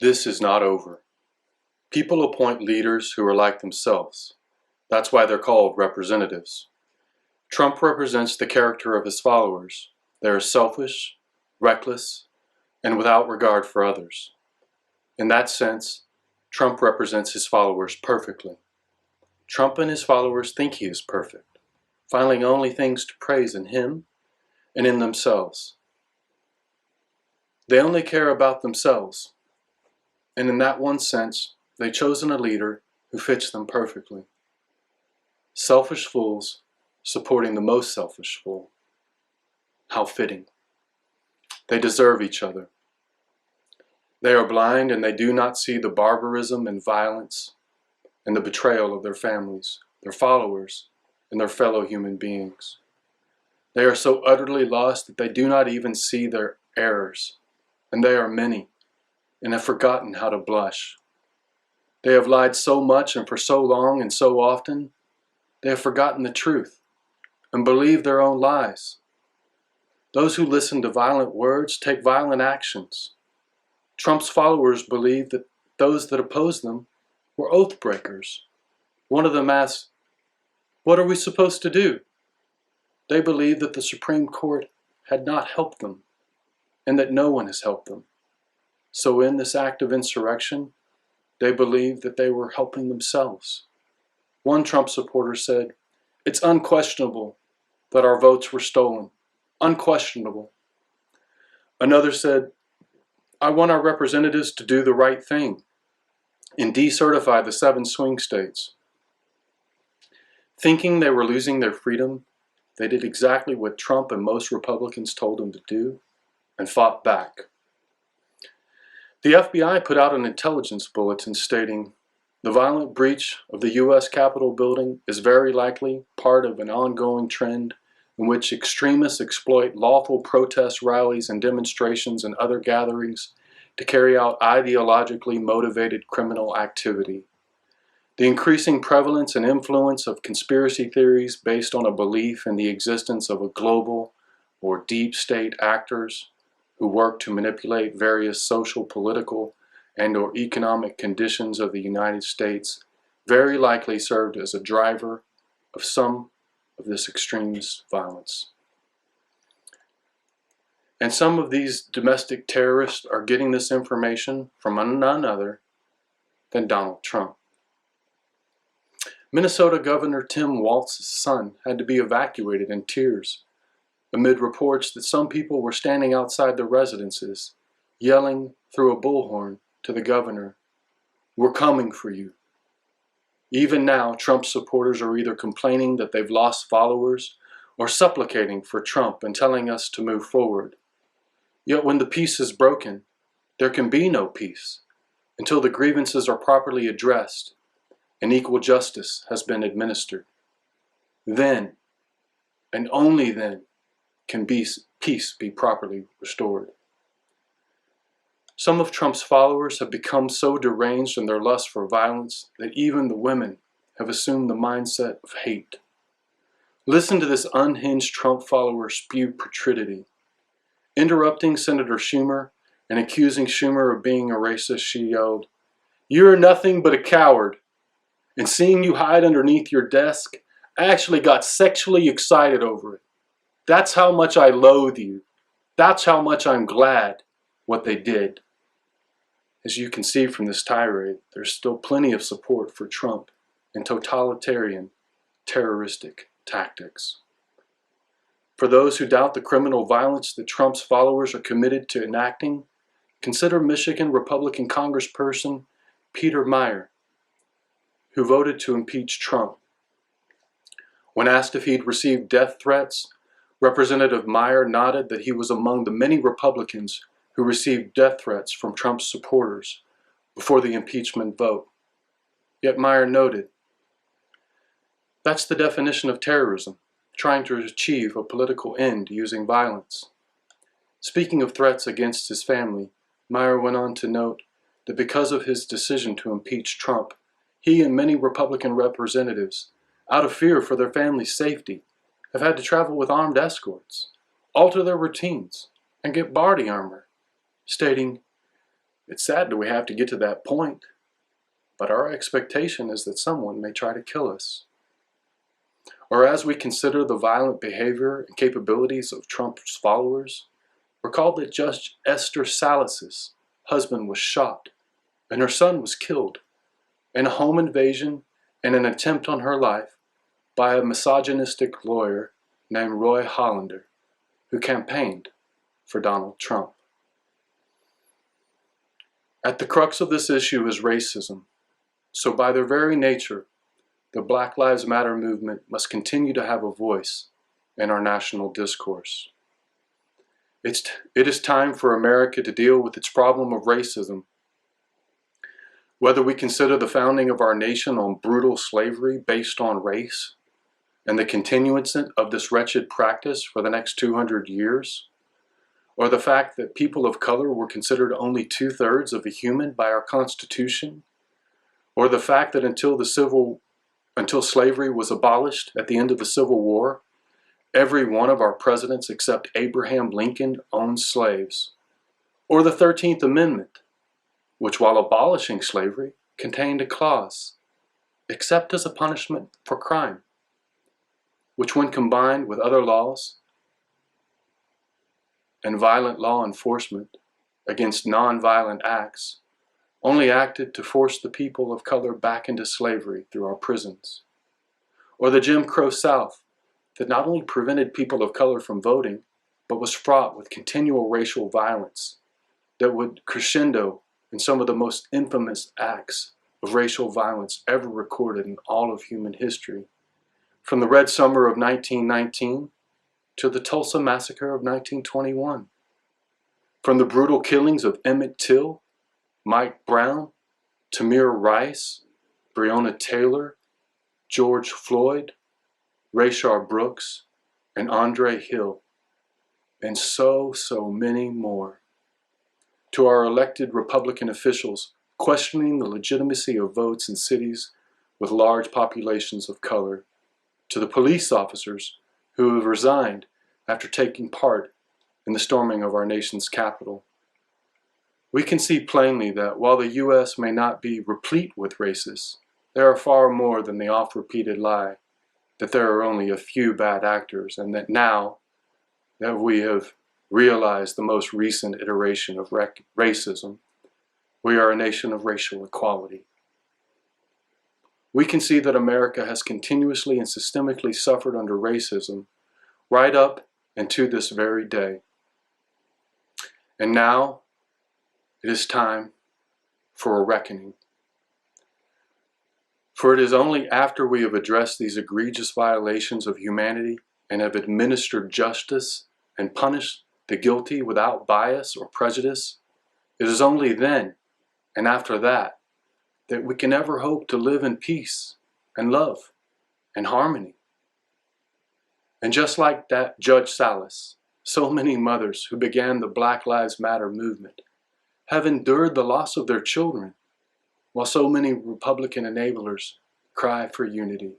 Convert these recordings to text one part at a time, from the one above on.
This is not over. People appoint leaders who are like themselves. That's why they're called representatives. Trump represents the character of his followers. They are selfish, reckless, and without regard for others. In that sense, Trump represents his followers perfectly. Trump and his followers think he is perfect, finding only things to praise in him and in themselves. They only care about themselves, and in that one sense, they've chosen a leader who fits them perfectly. Selfish fools supporting the most selfish fool. How fitting. They deserve each other. They are blind and they do not see the barbarism and violence and the betrayal of their families, their followers, and their fellow human beings. They are so utterly lost that they do not even see their errors, and they are many, and have forgotten how to blush. They have lied so much and for so long and so often, they have forgotten the truth and believe their own lies. Those who listen to violent words take violent actions. Trump's followers believe that those that oppose them were oath breakers. One of them asked, "What are we supposed to do?" They believe that the Supreme Court had not helped them and that no one has helped them. So in this act of insurrection, they believe that they were helping themselves. One Trump supporter said, "It's unquestionable that our votes were stolen. Unquestionable." Another said, "I want our representatives to do the right thing and decertify the 7 swing states." Thinking they were losing their freedom, they did exactly what Trump and most Republicans told them to do and fought back. The FBI put out an intelligence bulletin stating, "The violent breach of the U.S. Capitol building is very likely part of an ongoing trend in which extremists exploit lawful protest rallies and demonstrations and other gatherings to carry out ideologically motivated criminal activity. The increasing prevalence and influence of conspiracy theories based on a belief in the existence of a global or deep state actors who work to manipulate various social, political, and or economic conditions of the United States very likely served as a driver of some of this extremist violence. And some of these domestic terrorists are getting this information from none other than Donald Trump. Minnesota Governor Tim Walz's son had to be evacuated in tears amid reports that some people were standing outside their residences, yelling through a bullhorn to the governor, "We're coming for you." Even now, Trump supporters are either complaining that they've lost followers or supplicating for Trump and telling us to move forward. Yet when the peace is broken, there can be no peace until the grievances are properly addressed and equal justice has been administered. Then, and only then, can peace be properly restored. Some of Trump's followers have become so deranged in their lust for violence that even the women have assumed the mindset of hate. Listen to this unhinged Trump follower spew putridity. Interrupting Senator Schumer and accusing Schumer of being a racist, she yelled, "You're nothing but a coward. And seeing you hide underneath your desk, I actually got sexually excited over it. That's how much I loathe you. That's how much I'm glad what they did." As you can see from this tirade, there's still plenty of support for Trump and totalitarian, terroristic tactics. For those who doubt the criminal violence that Trump's followers are committed to enacting, consider Michigan Republican Congressperson Peter Meijer, who voted to impeach Trump. When asked if he'd received death threats, Representative Meijer nodded that he was among the many Republicans who received death threats from Trump's supporters before the impeachment vote. Yet Meijer noted, "That's the definition of terrorism, trying to achieve a political end using violence." Speaking of threats against his family, Meijer went on to note that because of his decision to impeach Trump, he and many Republican representatives, out of fear for their family's safety, have had to travel with armed escorts, alter their routines, and get body armor, stating, It's sad that we have to get to that point, but our expectation is that someone may try to kill us. Or as we consider the violent behavior and capabilities of Trump's followers, recall that Judge Esther Salas's husband was shot and her son was killed in a home invasion and an attempt on her life by a misogynistic lawyer named Roy Hollander, who campaigned for Donald Trump. At the crux of this issue is racism. So by their very nature, the Black Lives Matter movement must continue to have a voice in our national discourse. It is time for America to deal with its problem of racism. Whether we consider the founding of our nation on brutal slavery based on race, and the continuance of this wretched practice for the next 200 years, or the fact that people of color were considered only 2/3 of a human by our Constitution, or the fact that until slavery was abolished at the end of the Civil War, every one of our presidents except Abraham Lincoln owned slaves, or the 13th Amendment, which while abolishing slavery contained a clause, except as a punishment for crime, which when combined with other laws and violent law enforcement against nonviolent acts, only acted to force the people of color back into slavery through our prisons. Or the Jim Crow South, that not only prevented people of color from voting, but was fraught with continual racial violence that would crescendo in some of the most infamous acts of racial violence ever recorded in all of human history. From the Red Summer of 1919 to the Tulsa Massacre of 1921. From the brutal killings of Emmett Till, Mike Brown, Tamir Rice, Breonna Taylor, George Floyd, Rayshard Brooks, and Andre Hill, and so many more. To our elected Republican officials questioning the legitimacy of votes in cities with large populations of color, to the police officers who have resigned after taking part in the storming of our nation's capital. We can see plainly that while the U.S. may not be replete with racists, there are far more than the oft-repeated lie that there are only a few bad actors, and that now that we have realized the most recent iteration of racism, we are a nation of racial equality. We can see that America has continuously and systemically suffered under racism right up and to this very day. And now it is time for a reckoning. For it is only after we have addressed these egregious violations of humanity and have administered justice and punished the guilty without bias or prejudice, it is only then and after that that we can ever hope to live in peace and love and harmony. And just like that Judge Salas, so many mothers who began the Black Lives Matter movement have endured the loss of their children, while so many Republican enablers cry for unity.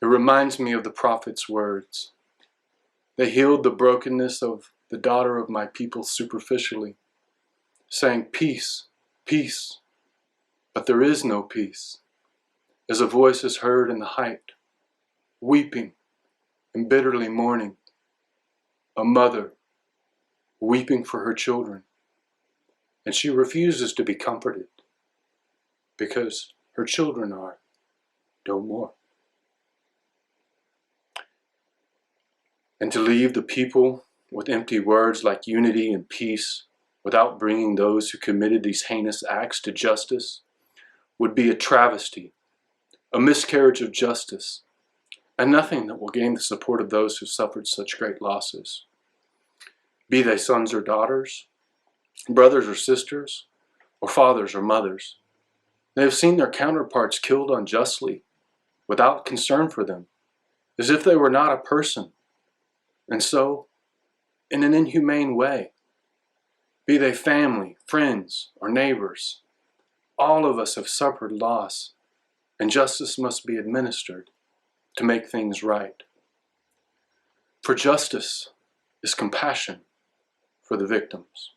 It reminds me of the prophet's words. They healed the brokenness of the daughter of my people superficially, saying, "Peace, peace," but there is no peace, as a voice is heard in the height, weeping and bitterly mourning, a mother weeping for her children, and she refuses to be comforted because her children are no more. And to leave the people with empty words like unity and peace without bringing those who committed these heinous acts to justice would be a travesty, a miscarriage of justice, and nothing that will gain the support of those who suffered such great losses. Be they sons or daughters, brothers or sisters, or fathers or mothers. They have seen their counterparts killed unjustly, without concern for them, as if they were not a person, and so, in an inhumane way. Be they family, friends, or neighbors, all of us have suffered loss, and justice must be administered to make things right. For justice is compassion for the victims.